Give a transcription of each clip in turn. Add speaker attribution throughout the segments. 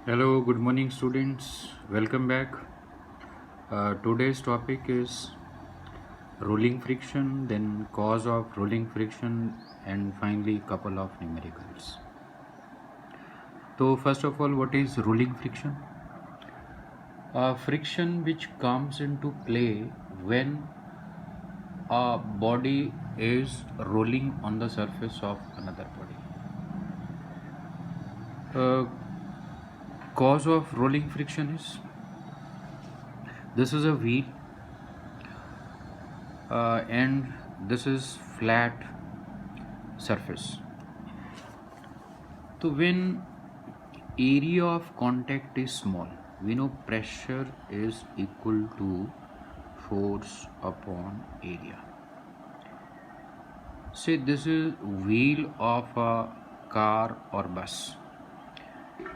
Speaker 1: Hello, good morning, students. Welcome back. Today's topic is rolling friction, then cause of rolling friction, and finally, couple of numericals. So, first of all, what is rolling friction? Friction which comes into play when a body is rolling on the surface of another body. Cause of rolling friction is this is a wheel and this is flat surface. So when area of contact is small, we know pressure is equal to force upon area. Say this is wheel of a car or bus.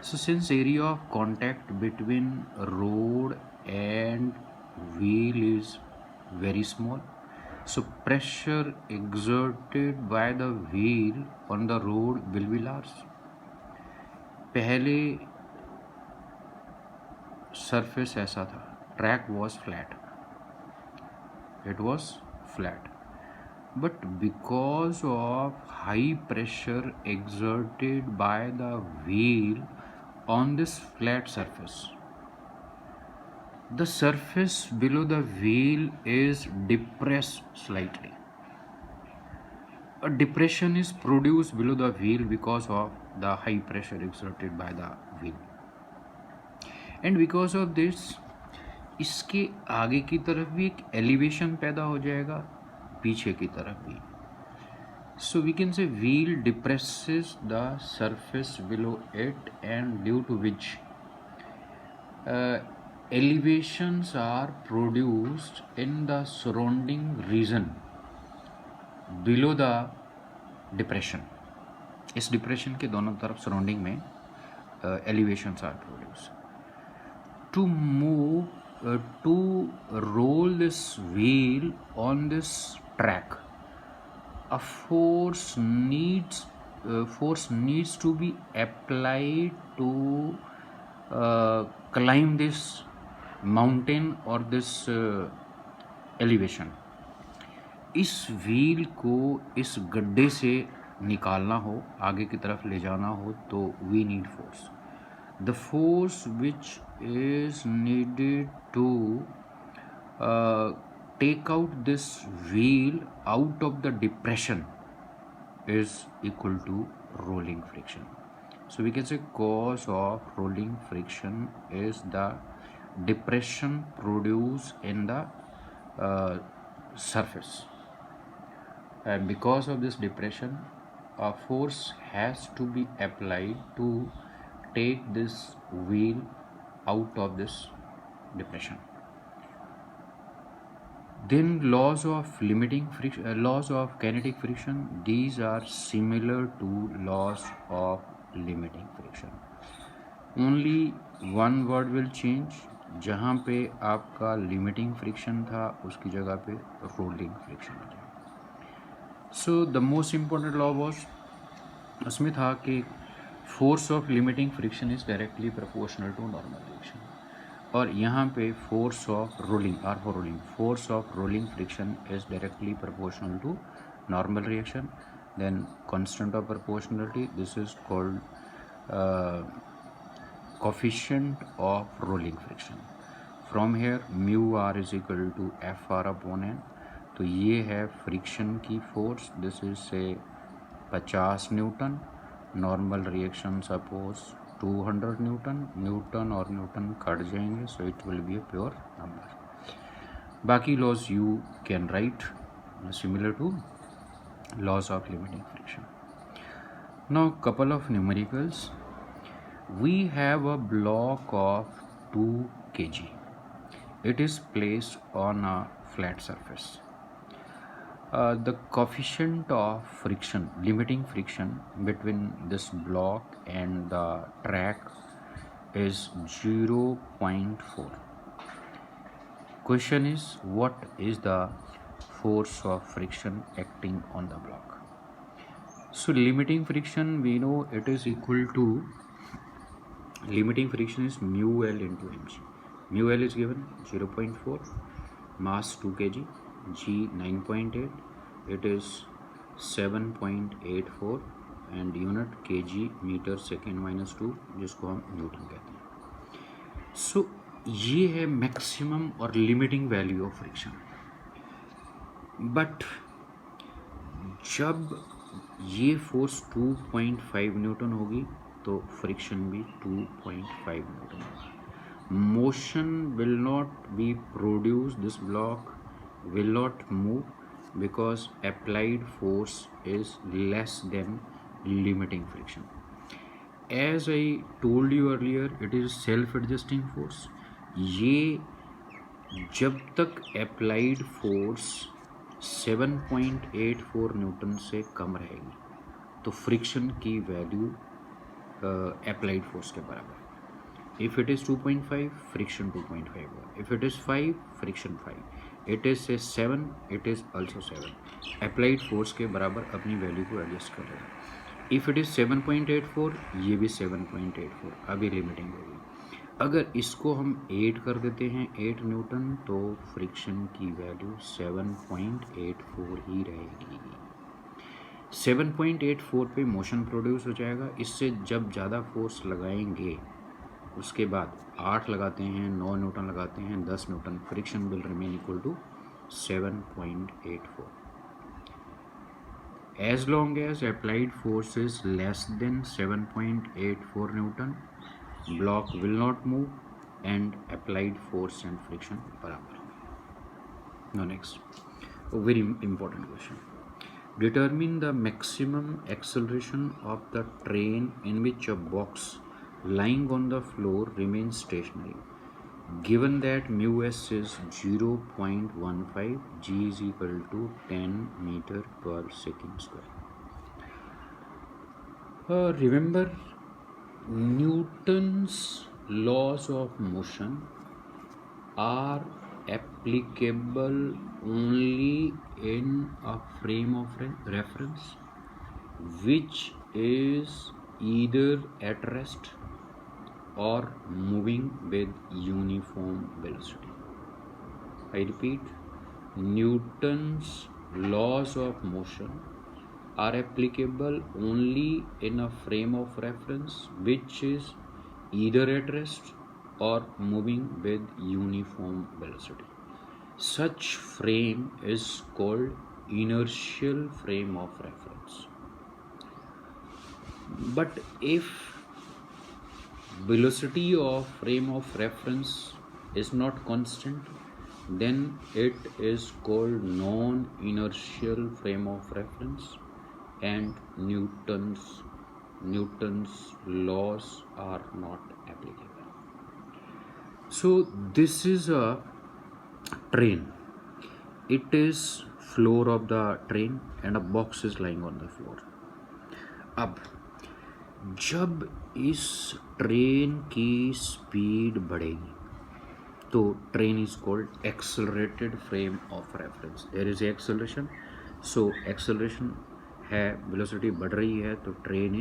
Speaker 1: So since area of contact between road and wheel is very small, so pressure exerted by the wheel on the road will be large. पहले surface ऐसा था, track was flat, it was flat, but because of high pressure exerted by the wheel on this flat surface, the surface below the wheel is depressed slightly. A depression is produced below the wheel because of the high pressure exerted by the wheel, and because of this इसके आगे की तरफ भी एक elevation पैदा हो जाएगा, पीछे की तरफ भी. So we can say wheel depresses the surface below it and due to which elevations are produced in the surrounding region below the depression. इस डिप्रेशन के दोनों तरफ सराउंडिंग में elevations are produced. To move, to roll this wheel on this track, a force needs to be applied to climb this mountain or this elevation. इस wheel को इस गड्ढे से निकालना हो, आगे की तरफ ले जाना हो, तो we need force. The force which is needed to take out this wheel out of the depression is equal to rolling friction. So we can say cause of rolling friction is the depression produced in the surface, and because of this depression a force has to be applied to take this wheel out of this depression. Then laws of limiting friction, laws of kinetic friction, these are similar to laws of limiting friction. Only one word will change. जहाँ पे आपका limiting friction था उसकी जगह पे rolling friction हो जाएगा. So the most important law was, उसमें था कि force of limiting friction is directly proportional to normal reaction, और यहाँ पे force of rolling or for rolling, force of rolling friction is directly proportional to normal reaction. Then constant of proportionality, this is called coefficient of rolling friction. From here mu R is equal to F R upon N. तो ये है friction की force, this is से 50 newton. Normal reaction suppose 200 newton. Newton और newton cut जाएंगे, so it will be a pure number. बाकी laws you can write similar to laws of limiting friction. Now couple of numericals. We have a block of 2 kg. It is placed on a flat surface. The coefficient of friction, limiting friction between this block and the track is 0.4. Question is, what is the force of friction acting on the block? So limiting friction, we know it is equal to Limiting friction is mu L into mg. Mu L is given 0.4, mass 2 kg, g 9.8, it is 7.84 and unit kg metre second minus 2, जिसको हम Newton कहते हैं. सो ये है maximum और limiting value of friction. But जब ये force 2.5 Newton होगी तो फ्रिक्शन भी 2.5 न्यूटन होगा. Motion will not be produce, this block will not move because applied force is less than limiting friction. As I told you earlier, it is self-adjusting force. ये जब तक applied force 7.84 Newton से कम रहेगी तो friction की value applied force के बराबर. If it is 2.5, friction 2.5 होगा. If it is 5, friction 5. It is say 7, it is also 7. Applied force के बराबर अपनी वैल्यू को एडजस्ट कर रहे हैं. If it is 7.84, ये भी 7.84, अभी लिमिटिंग होगी. अगर इसको हम 8 कर देते हैं 8 न्यूटन तो फ्रिक्शन की वैल्यू 7.84 ही रहेगी. 7.84 पे मोशन प्रोड्यूस हो जाएगा. इससे जब ज़्यादा फोर्स लगाएंगे उसके बाद 8 लगाते हैं, 9 न्यूटन लगाते हैं, 10 newton, friction will remain equal to 7.84. As long as applied force is less than 7.84 Newton, block will not move and applied force and friction बराबर. Now next, a very important question. Determine the maximum acceleration of the train in which a box lying on the floor remains stationary, given that mu s is 0.15, g is equal to 10 meter per second square. Remember, Newton's laws of motion are applicable only in a frame of reference which is either at rest or moving with uniform velocity. I repeat, Newton's laws of motion are applicable only in a frame of reference which is either at rest or moving with uniform velocity. Such frame is called inertial frame of reference. But if velocity of frame of reference is not constant, then it is called non-inertial frame of reference and Newton's laws are not applicable. So this is a train. It is floor of the train and a box is lying on the floor. अब जब इस train की speed बढ़ेगी तो train is called accelerated frame of reference. There is acceleration, so acceleration है, velocity बढ़ रही है तो train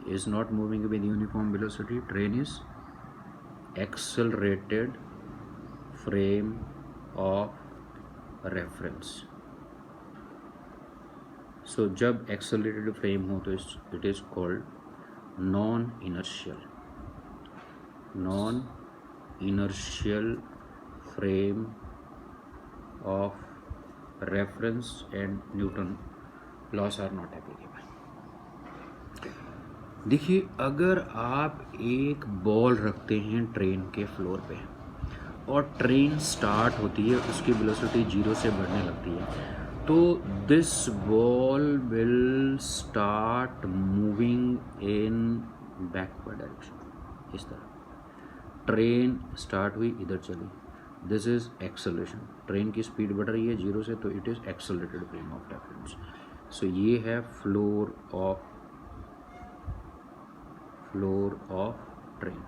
Speaker 1: is not moving with uniform velocity, train is accelerated frame of reference. So जब एक्सेलरेटेड फ्रेम हो तो it is called non inertial frame of reference and Newton laws are not applicable. देखिए, अगर आप एक बॉल रखते हैं train के फ्लोर पे और ट्रेन स्टार्ट होती है, उसकी वेलोसिटी 0 से बढ़ने लगती है, तो this ball will start moving in backward direction. इस तरह ट्रेन स्टार्ट हुई, इधर चली, दिस इज एक्सेलरेशन. ट्रेन की स्पीड बढ़ रही है 0 से, तो it is accelerated frame of reference. So ये है फ्लोर ऑफ ट्रेन.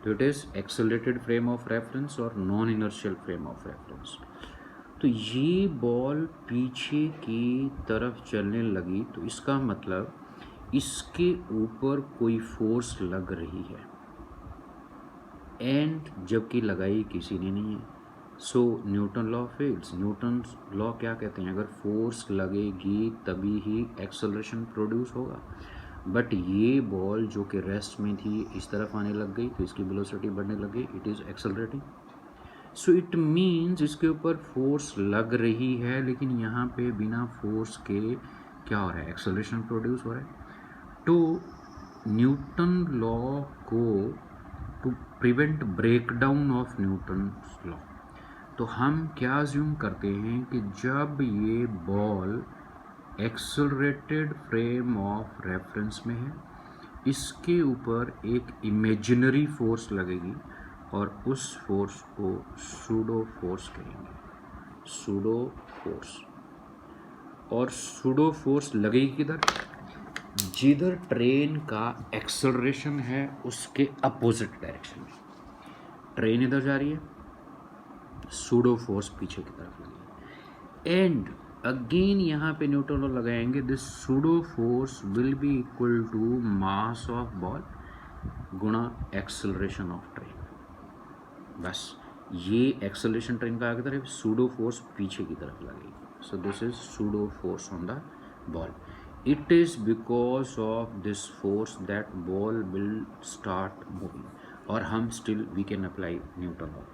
Speaker 1: तो it is accelerated frame of reference और non inertial frame of reference. तो ये बॉल पीछे की तरफ चलने लगी तो इसका मतलब इसके ऊपर कोई फोर्स लग रही है एंड जबकि लगाई किसी ने नहीं है, so Newton law fails. Newton law क्या कहते हैं, अगर फोर्स लगेगी तभी ही एक्सेलरेशन प्रोड्यूस होगा। बट ये बॉल जो कि रेस्ट में थी इस तरफ आने लग गई तो इसकी वेलोसिटी बढ़ने लग गई, it is accelerating. So it means इसके ऊपर फोर्स लग रही है लेकिन यहाँ पे बिना फोर्स के क्या हो रहा है, एक्सेलरेशन प्रोड्यूस हो रहा है। तो न्यूटन लॉ को to prevent breakdown of Newton law, तो हम क्या अज्यूम करते हैं कि जब ये ball accelerated frame of reference में है, इसके ऊपर एक इमेजिनरी फोर्स लगेगी और उस फोर्स को सूडो फोर्स कहेंगे, सूडो फोर्स। और सूडो फोर्स लगेगी किधर, जिधर ट्रेन का एक्सेलरेशन है उसके अपोजिट डायरेक्शन में। ट्रेन इधर जा रही है, सूडो फोर्स पीछे की तरफ लगी एंड अगेन यहाँ पे न्यूटन लॉ लगाएंगे, this pseudo force will be equal to mass of ball गुणा एक्सेलरेशन ऑफ ट्रेन। बस ये एक्सेलरेशन ट्रेन का आगे तरफ, सूडो फोर्स पीछे की तरफ लगेगी। सो this is pseudo force on the ball. It is because of this force that ball will start moving और हम still we can apply Newton law।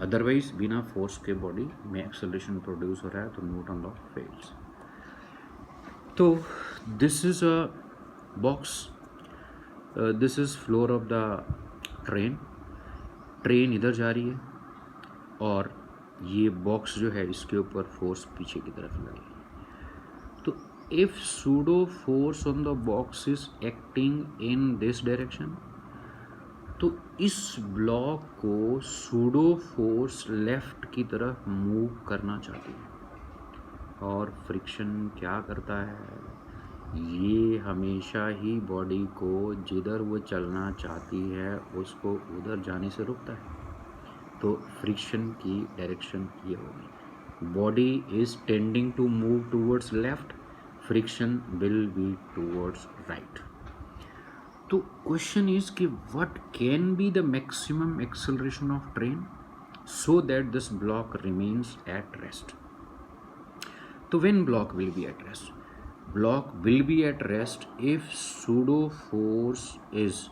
Speaker 1: Otherwise बिना फोर्स के बॉडी में एक्सेलरेशन प्रोड्यूस हो रहा है तो न्यूटन लॉ फेल्स। तो this is a box, this is floor of the train. Train इधर जा रही है और ये बॉक्स जो है इसके ऊपर फोर्स पीछे की तरफ लगेगी। तो if pseudo force on the box is acting in this direction, तो इस ब्लॉक को सूडो फोर्स लेफ्ट की तरफ मूव करना चाहती है और फ्रिक्शन क्या करता है, ये हमेशा ही बॉडी को जिधर वो चलना चाहती है उसको उधर जाने से रोकता है। तो फ्रिक्शन की डायरेक्शन ये होगी, body is tending to move towards left, friction will be towards right। तो question is कि what can be the maximum acceleration of train so that this block remains at rest। तो when block will be at rest, block will be at rest if pseudo force is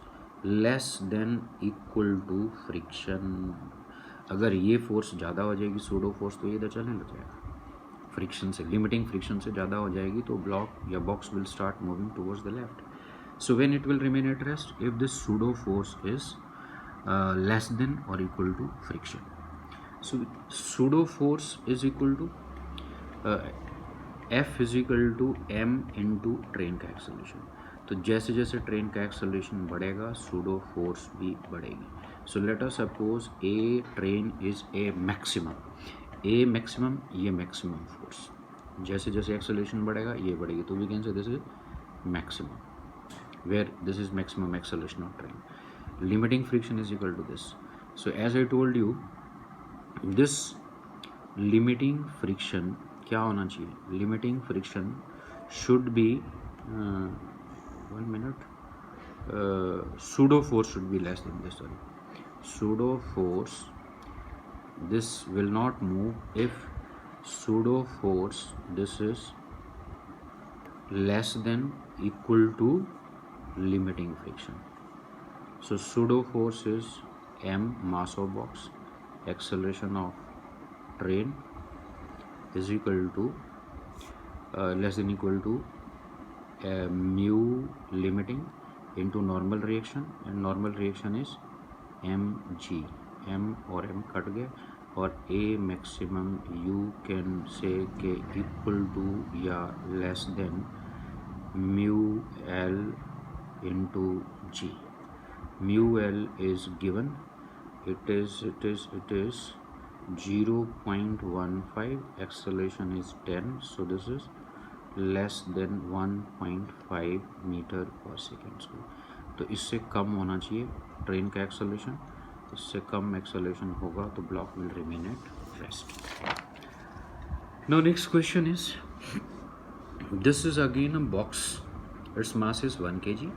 Speaker 1: less than equal to friction। अगर ये force ज़्यादा हो जाएगी pseudo force तो ये इधर चलने लग जाएगा, फ्रिक्शन से, लिमिटिंग फ्रिक्शन से ज़्यादा हो जाएगी तो ब्लॉक या box will start moving towards the left. So when it will remain at rest if this pseudo force is less than और equal to friction. So pseudo force is equal to F is equal to M into train का acceleration. तो जैसे जैसे train का acceleration बढ़ेगा pseudo force भी बढ़ेगी। So let us suppose a train is a maximum, a maximum, ये maximum force, जैसे जैसे एक्सेलरेशन बढ़ेगा ये बढ़ेगी, तो we can say this is maximum where this is maximum acceleration of train. Limiting friction is equal to this. So as I told you this limiting friction क्या होना चाहिए, limiting friction should be 1 minute, pseudo force should be less than this, sorry pseudo force, this will not move if pseudo force this is less than equal to limiting friction। so pseudo force is m, mass of box, acceleration of train is equal to less than equal to mu limiting into normal reaction, and normal reaction is mg, m और m कट गए और a maximum you can say के equal to या less than mu L into G. Mu L is given, it is 0.15, acceleration is 10, so this is less than 1.5 metre पर second. तो इससे कम होना चाहिए ट्रेन का एक्सेलरेशन, इससे कम एक्सेलरेशन होगा तो block will remain at rest. Now next question is, this is again a box Its mass is 1 kg.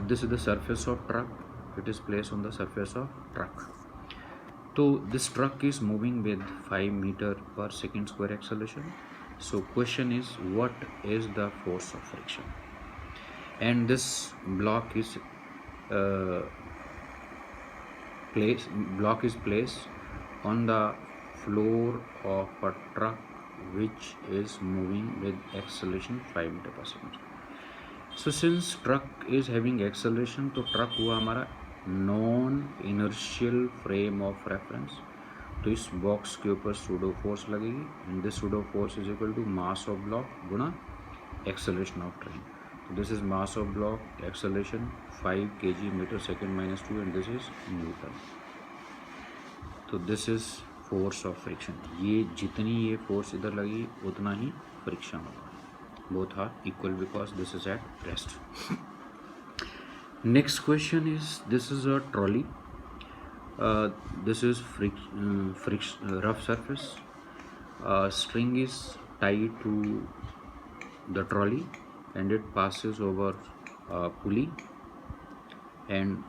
Speaker 1: This is the surface of truck. It is placed on the surface of truck. So this truck is moving with 5 meter per second square acceleration. So question is, what is the force of friction? And this block is placed on the floor of a truck which is moving with acceleration 5 meter per second. So since truck is having acceleration, तो truck हुआ हमारा non inertial frame of reference. तो इस box के ऊपर pseudo force लगेगी, and this pseudo force is equal to mass of block गुणा acceleration of train. तो this is mass of block, acceleration 5 kg metre second minus 2, and this is newton. तो this is force of friction. ये जितनी ये force इधर लगी उतना ही फ्रिक्शन होगा. Both are equal because this is at rest. Next question is, this is a trolley. This is rough surface. String is tied to the trolley and it passes over a pulley, and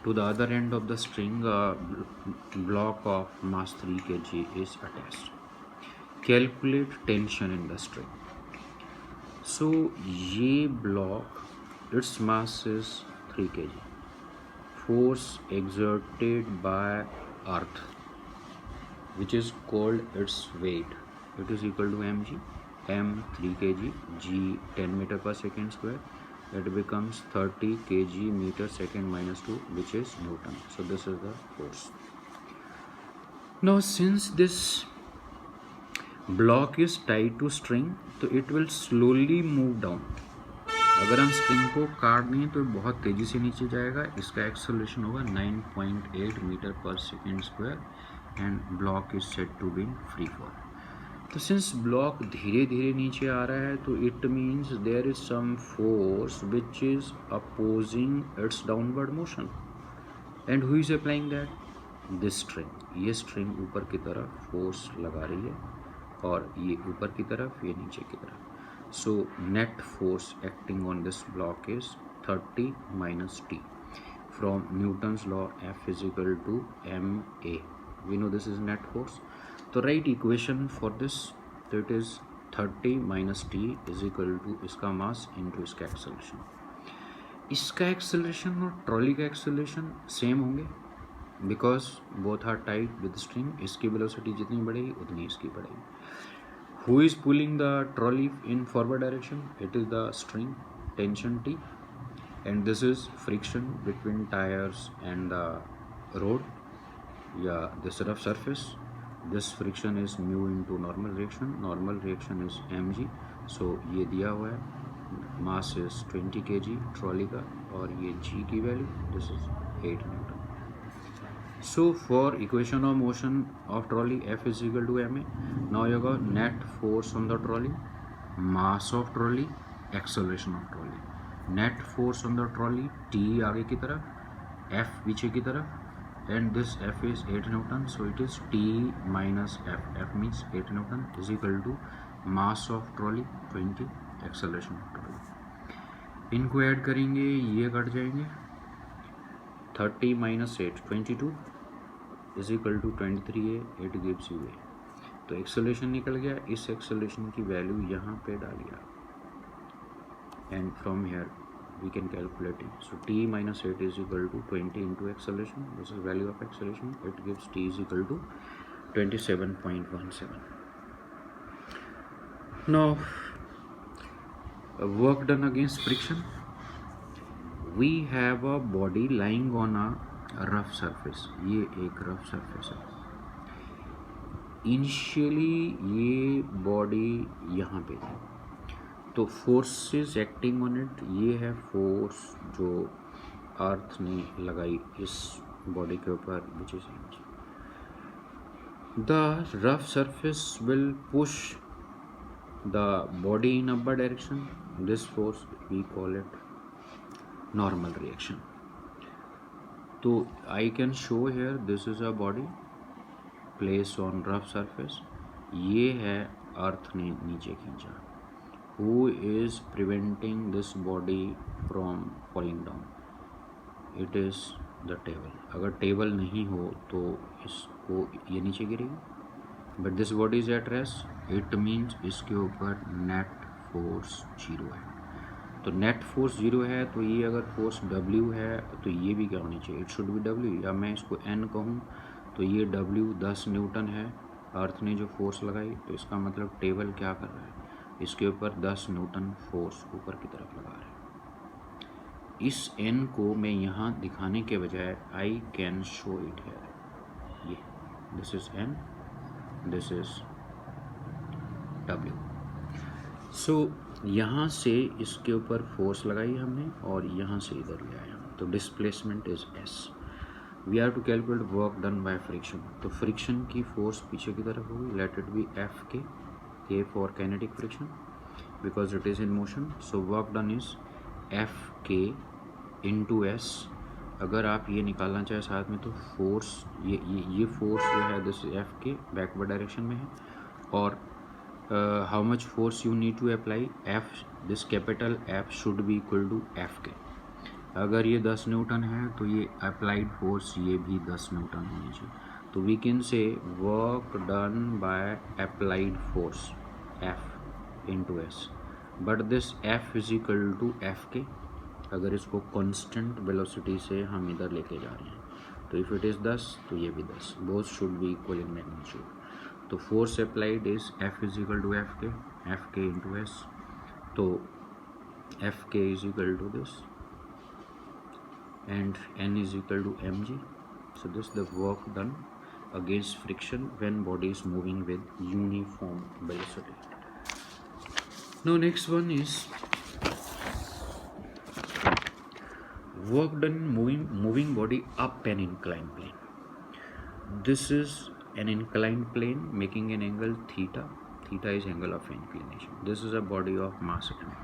Speaker 1: to the other end of the string a block of mass 3 kg is attached. Calculate tension in the string. So ये block, its mass is 3 kg. Force exerted by earth, which is called its weight, it is equal to mg. M 3 kg, g 10 meter per second square. It becomes 30 kg meter second minus 2, which is Newton. So this is the force. Now since this block is tied to string, तो it will slowly move down. अगर हम string को काट दें तो बहुत तेज़ी से नीचे जाएगा. इसका एक्सेलरेशन होगा 9.8 मीटर पर second square, and block is said to be in free fall. तो सिंस ब्लॉक धीरे धीरे नीचे आ रहा है, तो it means there is some force which is opposing its downward motion. And who is applying that? This string. ये string ऊपर की तरफ फोर्स लगा रही है, और ये ऊपर की तरफ, ये नीचे की तरफ. So net force acting on this block is 30 minus T from Newton's law. F is equal to M A. We know this is net force. तो राइट इक्वेशन फॉर दिस. तो it is 30 minus T is equal to इसका mass into इसका acceleration. इसका acceleration और trolley का acceleration same होंगे because both are tied with string. इसकी velocity जितनी बढ़ेगी उतनी इसकी बढ़ेगी. Who is pulling the trolley in forward direction? It is the string, tension T, and this is friction between tires and the road. Yeah, this rough surface. This friction is mu into normal reaction. Normal reaction is mg. So ये दिया हुआ है. Mass is 20 kg trolley का, और ये g की value this is 8 Newton. So for equation of motion of trolley, F is equal to ma. Now you got net force on the trolley, mass of trolley, acceleration of trolley. Net force on the trolley, T आगे की तरफ, F पीछे की तरफ, and this F is 8 Newton. So it is T minus F. F means 8 Newton is equal to mass of trolley 20, acceleration of trolley. इनको add करेंगे, ये cut जाएंगे. 30 minus 8, 22 is equal to 23a. It gives you a. तो acceleration निकल गया. इस acceleration की value यहाँ पे डालिए, and from here we can calculate it. So t minus 8 is equal to 20 into acceleration. This is value of acceleration. It gives t is equal to 27.17. Now work done against friction. We have a body lying on a rough surface. ये एक rough surface है. Initially ये body यहाँ पे थी, तो forces acting on it, ये है फोर्स जो अर्थ ने लगाई इस बॉडी के ऊपर, which is the rough surface will push the body in upper direction. This force we call it normal reaction. तो I can show here this is a body place on rough surface. ये है अर्थ ने नीचे खींचा, who is preventing this body from falling down? It is the table. अगर table नहीं हो तो इसको ये नीचे गिरेगी, but this body is at rest, it means इसके ऊपर नेट फोर्स 0 है। तो नेट फोर्स 0 है, तो ये अगर फोर्स W है तो ये भी क्या होनी चाहिए, इट शुड बी W, या मैं इसको N कहूँ तो ये W 10 न्यूटन है, अर्थ ने जो फोर्स लगाई, तो इसका मतलब टेबल क्या कर रहा है, इसके ऊपर 10 न्यूटन फोर्स ऊपर की तरफ लगा रहा है। इस N को मैं यहाँ दिखाने के बजाय आई कैन शो इट है, ये this is N, this is W। सो यहाँ से इसके ऊपर फोर्स लगाई हमने और यहाँ से इधर ले आया, तो displacement is S। We are to calculate work done by friction, तो फ्रिक्शन की फोर्स पीछे की तरफ होगी, let it be F K for kinetic friction because it is in motion. So work done is F K into S। अगर आप ये निकालना चाहें साथ में तो फोर्स ये फोर्स जो है this F K backward direction में है, और how much force you need to apply, F this capital F should be equal to F K। अगर ये 10 न्यूटन है तो ये अप्लाइड फोर्स ये भी 10 न्यूटन होनी चाहिए, तो we can say work done by applied force F into S, but this F is equal to F K। अगर इसको कांस्टेंट वेलोसिटी से हम इधर लेके जा रहे हैं, तो इफ़ इट इज़ 10 तो ये भी 10, both should be equal in magnitude. तो force applied is F is equal to F K into S, तो F K is equal to this and N is equal to mg. So this is the work done against friction when body is moving with uniform velocity. Now next one is work done moving body up an inclined plane. This is an inclined plane making an angle theta. Theta is angle of inclination. This is a body of mass m.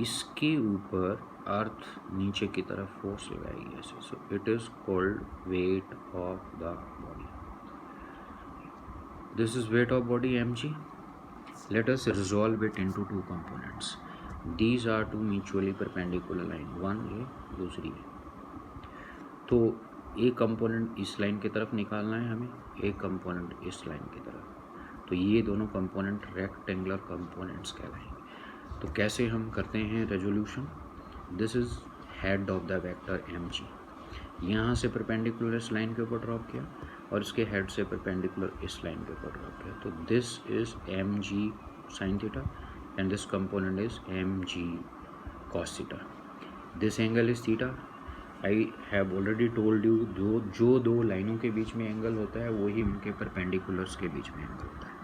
Speaker 1: इसके ऊपर अर्थ नीचे की तरफ force लगाएगी ऐसे, so it is called weight of the body. This is weight of body mg। Let us resolve it into two components. These are two mutually perpendicular line, one ये दूसरी है, तो एक कंपोनेंट इस लाइन की तरफ निकालना है हमें, एक कंपोनेंट इस लाइन की तरफ, तो ये दोनों कंपोनेंट रेक्टेंगुलर कंपोनेंट्स कहलाएंगे। तो कैसे हम करते हैं resolution, this is head of the vector mg, यहाँ से परपेंडिकुलर इस लाइन के ऊपर ड्रॉप किया और इसके हेड से परपेंडिकुलर इस लाइन के ऊपर ड्रॉप किया, तो this is mg sin theta and this component is mg cos theta. This angle is theta. I have already told you जो दो लाइनों के बीच में एंगल होता है वही उनके परपेंडिकुलर्स के बीच में एंगल होता है।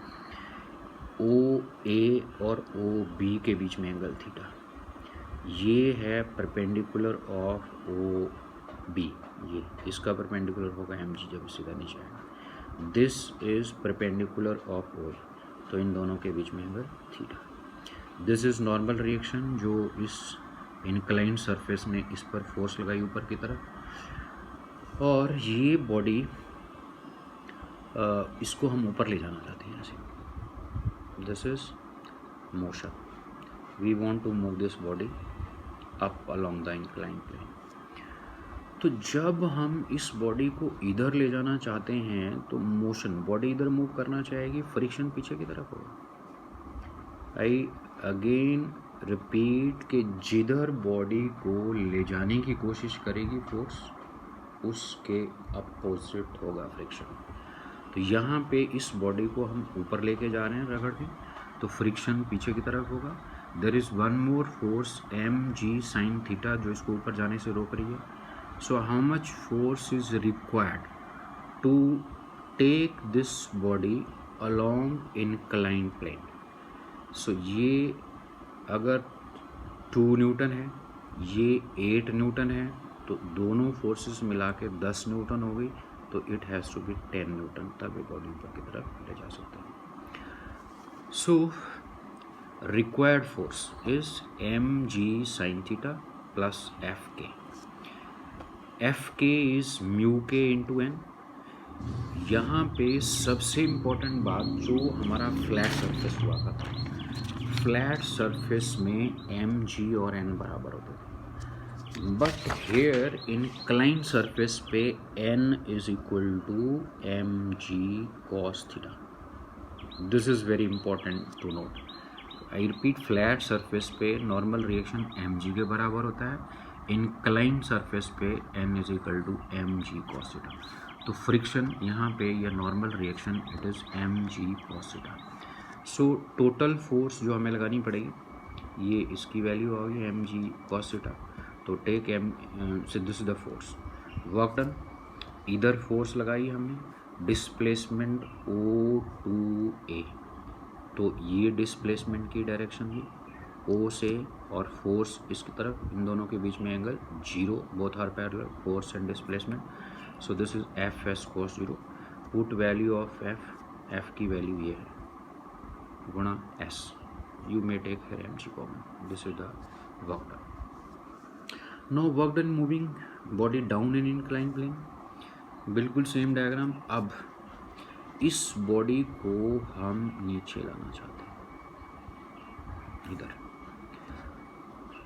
Speaker 1: OA और OB के बीच में एंगल थीटा, ये है परपेंडिकुलर ऑफ OB, ये इसका परपेंडिकुलर होगा mg जब सीधा नीचे आएगा। This is perpendicular of OA, तो इन दोनों के बीच में angle theta. This is normal reaction जो इस इंक्लाइंड सरफेस ने इस पर फोर्स लगाई ऊपर की तरफ, और ये बॉडी इसको हम ऊपर ले जाना चाहते हैं ऐसे। This is motion. We want to move this body up along the inclined plane. तो जब हम इस बॉडी को इधर ले जाना चाहते हैं तो मोशन, बॉडी इधर मूव करना चाहेगी, फ्रिक्शन पीछे की तरफ होगा। आई अगेन रिपीट कि जिधर बॉडी को ले जाने की कोशिश करेगी फोर्स, उसके अपोजिट होगा फ्रिक्शन। तो यहाँ पे इस बॉडी को हम ऊपर लेके जा रहे हैं रगड़ के, तो फ्रिक्शन पीछे की तरफ होगा। There is one more force mg sin theta जो इसको ऊपर जाने से रोक रही है। So how much force is required to take this body along inclined plane. So ये अगर 2 न्यूटन है, ये 8 न्यूटन है, तो दोनों फोर्सेस मिला के 10 न्यूटन हो गई, तो it has to be 10 newton, तब ये बॉडी ऊपर की तरफ ले जा सकते हैं। So required force is mg sin theta plus Fk। Fk is mu K into n। यहाँ पे सबसे इम्पोर्टेंट बात जो हमारा फ्लैट सरफेस हुआ था, फ्लैट सरफेस में एम जी और एन बराबर होते थे, बट हेयर इंक्लाइन सरफेस पे N is equal to M G cos theta. This is very important to note. I repeat, flat surface पे नॉर्मल रिएक्शन एम जी के बराबर होता है, इंक्लाइन सरफेस पे N is equal to M G cos theta. तो friction यहाँ पे या normal reaction it is M G cos theta. So total force जो हमें लगानी पड़ेगी ये इसकी वैल्यू होगी एम जी कॉस थीटा. तो टेक एम से this is the force. Work done. इधर फोर्स लगाई हमने, डिस्प्लेसमेंट ओ टू ए. तो ये डिस्प्लेसमेंट की डायरेक्शन हुई ओ से, और फोर्स इसकी तरफ, इन दोनों के बीच में angle 0, both are parallel, force and displacement. So this is F S cos 0. Put value of F की वैल्यू ये है गुणा S. You may take here M G common. This is the work done. No work done moving body down in incline plane. बिल्कुल same diagram. अब इस body को हम नीचे लाना चाहते हैं इधर.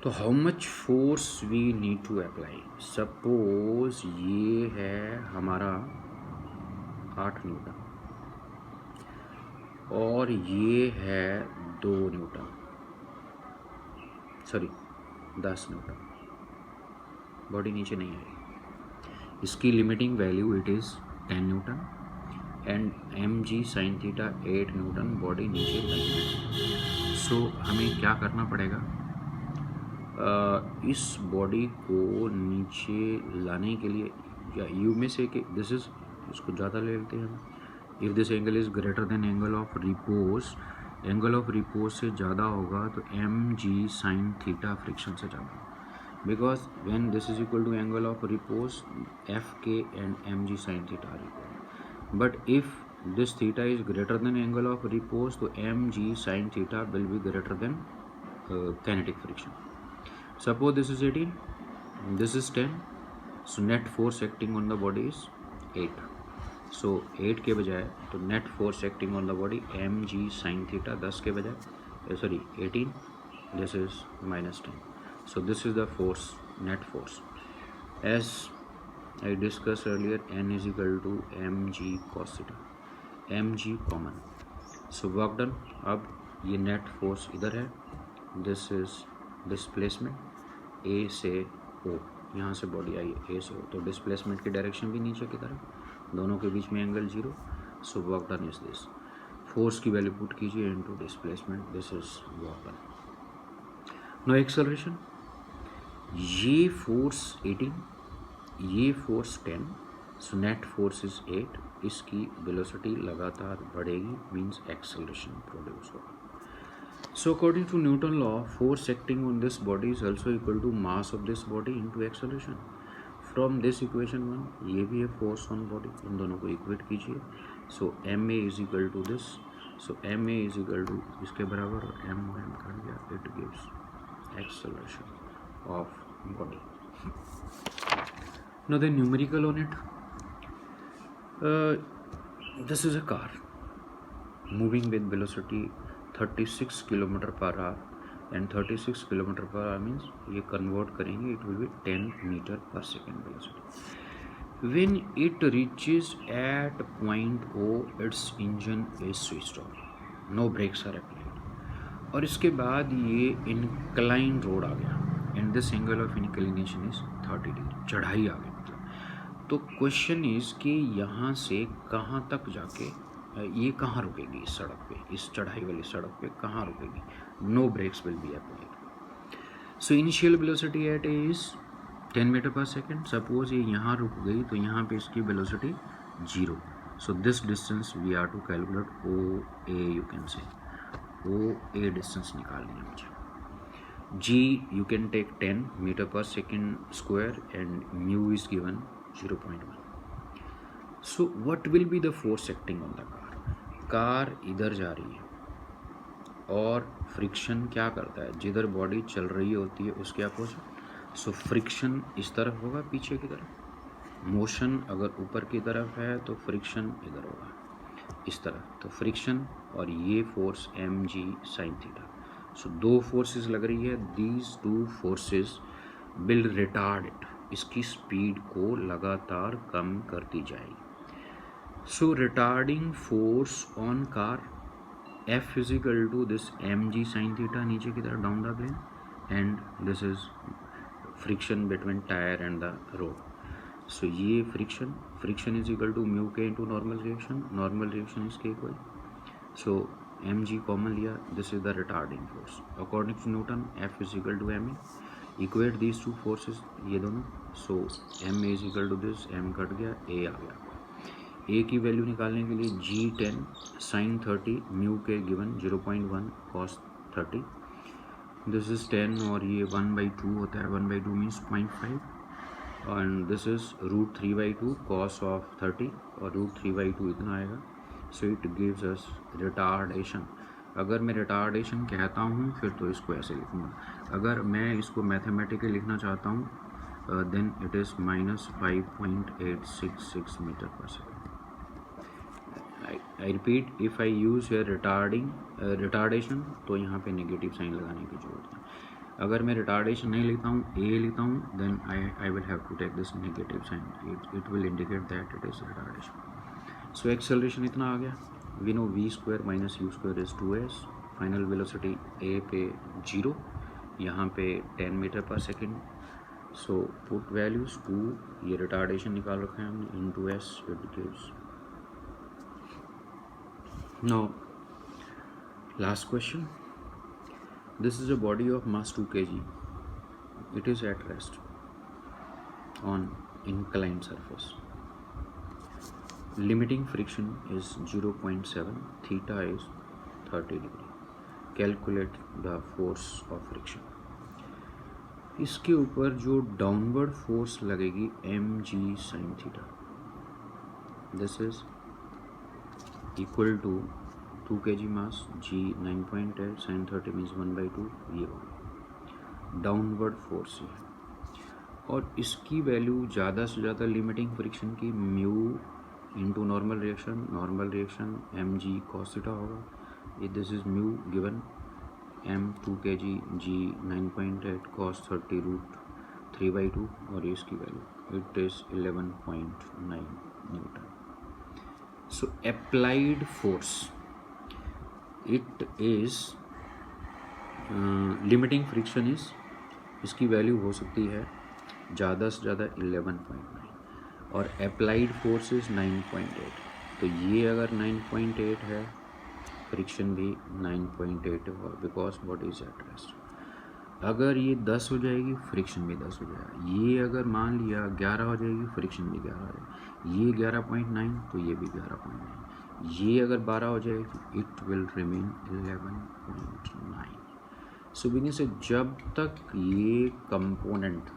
Speaker 1: तो how much force we need to apply. Suppose ये है हमारा 8 न्यूटन और ये है 2 न्यूटन, सॉरी 10 न्यूटन. बॉडी नीचे नहीं आएगी. इसकी limiting value it is 10 newton and M G sine theta 8 newton. Body नीचे नहीं आएगी. सो हमें क्या करना पड़ेगा, इस बॉडी को नीचे लाने के लिए, या यू में से कि दिस इज, इसको ज़्यादा ले लेते हैं हम. If this angle is greater than angle of repose, angle of repose से ज़्यादा होगा तो M G sine theta friction से ज़्यादा. Because when this is equal to angle of repose F K and M G sine theta are equal. But if this theta is greater than angle of repose तो M G sine theta will be greater than kinetic friction. Suppose this is 18, this is 10, so net force acting on the body is 8. So 8 के बजाय तो net force acting on the body mg sin theta 10 के बजाय sorry 18, this is minus 10. So this is the force, net force. As I discussed earlier, n is equal to mg cos theta, mg common. So work done. अब ये net force इधर है, this is displacement A से O, यहाँ से body आई है A से O, तो डिस्प्लेसमेंट की डायरेक्शन भी नीचे की तरफ, दोनों के बीच में angle 0. So work done is this. Force की वैल्यू पुट कीजिए into displacement. This is work done. No acceleration. ये फोर्स 18, ये force 10, so net force is 8. इसकी वेलोसिटी लगातार बढ़ेगी, मीन्स एक्सेलरेशन प्रोड्यूस होगा. So according to Newton law, force acting on this body is also equal to mass of this body into acceleration. From this equation 1, ये भी है force on body, इन दोनों को equate कीजिए. So ma is equal to this. So ma is equal to इसके बराबर, और m और m कर दिया, it gives acceleration of body. Now the numerical on it. This is a car moving with velocity 36 kilometre per hour and 36 kilometre per hour means ये convert करेंगे it will be 10 metre पर second velocity. When it reaches at point O its engine is switched off, no brakes are applied. और इसके बाद ये incline road आ गया and this angle of inclination is 30 degree, चढ़ाई आ गई मतलब. तो क्वेश्चन इज कि यहाँ से कहाँ तक जाके ये कहाँ रुकेगी, इस सड़क पे, इस चढ़ाई वाली सड़क पे कहाँ रुकेगी. No brakes will be applied. So initial velocity at is 10 metre पर सेकेंड. सपोज ये यहाँ रुक गई तो यहाँ पे इसकी velocity 0. So this distance we are to calculate O A. You can say O A distance निकालनी है मुझे. G you can take 10 metre पर second square and mu is given 0.1. So what will be the force acting on the car. Car इधर जा रही है और friction क्या करता है, जिधर बॉडी चल रही होती है उसके अपोजिट. सो फ्रिक्शन इस तरफ होगा, पीछे की तरफ. मोशन अगर ऊपर की तरफ है तो फ्रिक्शन इधर होगा, इस तरफ. तो फ्रिक्शन और ये force M G sine theta. So दो फोर्सेस लग रही है, these two forces will retard it, इसकी स्पीड को लगातार कम करती जाएगी। So retarding force on car F is equal to this mg sin theta नीचे की तरफ down the plane, and this is friction between tyre and the road. So ये friction is equal to mu K into normal reaction is के equal. So mg common लिया, this is the retarding force according to Newton. F is equal to ma, equate these two forces ये दोनों। So m is equal to this, m cut गया, a आ गया। a की value निकालने के लिए g10 sin 30 म्यू के गिवन 0.1 cos 30, दिस इज 10 और ये 1/2 होता है, 1/2 means 0.5, and this is √3/2 cos of 30 और √3/2 इतना आएगा। So it gives us retardation. अगर मैं रिटार्डेशन कहता हूँ फिर तो इसको ऐसे लिखूँगा, अगर मैं इसको मैथमेटिकली लिखना चाहता हूँ देन इट इज़ -5.866 मीटर पर second. I repeat, if I use here retardation तो यहाँ पे नेगेटिव साइन लगाने की जरूरत है। अगर मैं रिटार्डेशन नहीं लिखता हूँ, ए लिखता हूँ, then I will have to take this negative sign, it will indicate that it is retardation. So acceleration इतना आ गया, we know v² minus u² is 2s। Final velocity A पे 0, यहाँ पे 10 मीटर पर सेकेंड। सो पुट वैल्यूज 2, ये retardation निकाल रखा है हमने, into s, it gives. Now, last question. This is a body of mass 2 kg. It is at rest on inclined surface. Limiting friction is 0.7. Theta is 30 degree. Calculate the force of friction. इसके ऊपर जो downward force लगेगी mg sin theta, this is equal to 2 kg mass, g 9.8 sin 30 means 1/2, ये होगा downward force है। और इसकी value ज़्यादा से ज़्यादा लिमिटिंग फ्रिक्शन की mu into normal reaction mg cos theta होगा। ये this is mu given m 2 kg, g 9.8 cos 30 √3/2, और इसकी value it is 11.9 Newton. So applied force, it is limiting friction is, इसकी वैल्यू हो सकती है ज़्यादा से ज़्यादा 11.9 और applied force is 9.8। तो ये अगर 9.8 है, फ्रिक्शन भी 9.8 होगा, because body is at rest. अगर ये 10 हो जाएगी, फ्रिक्शन भी 10 हो जाएगा। ये अगर मान लिया 11 हो जाएगी, फ्रिक्शन भी 11 हो जाएगी। ये 11.9 तो ये भी 11.9। ये अगर 12 हो जाएगी, it will remain 11.9। So begin से जब तक ये component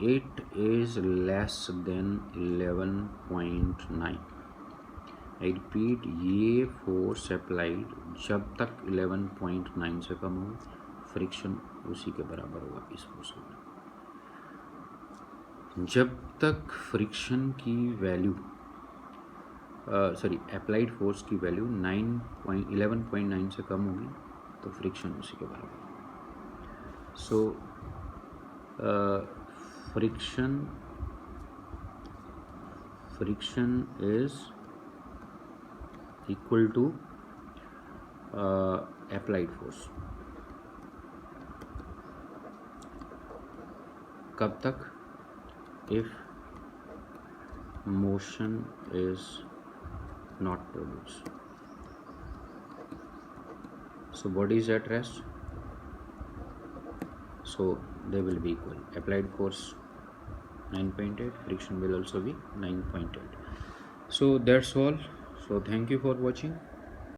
Speaker 1: it is less than 11.9, I repeat, ये फोर्स अप्लाइड जब तक 11.9 से कम हो, फ्रिक्शन उसी के बराबर होगा इस फोर्स का। जब तक फ्रिक्शन की वैल्यू अप्लाइड फोर्स की वैल्यू 11.9 से कम होगी तो फ्रिक्शन उसी के बराबर होगा। सो friction is equal to applied force. कब तक? If motion is not produced. So body is at rest, so they will be equal. Applied force 9.8, friction will also be 9.8. So that's all. So thank you for watching.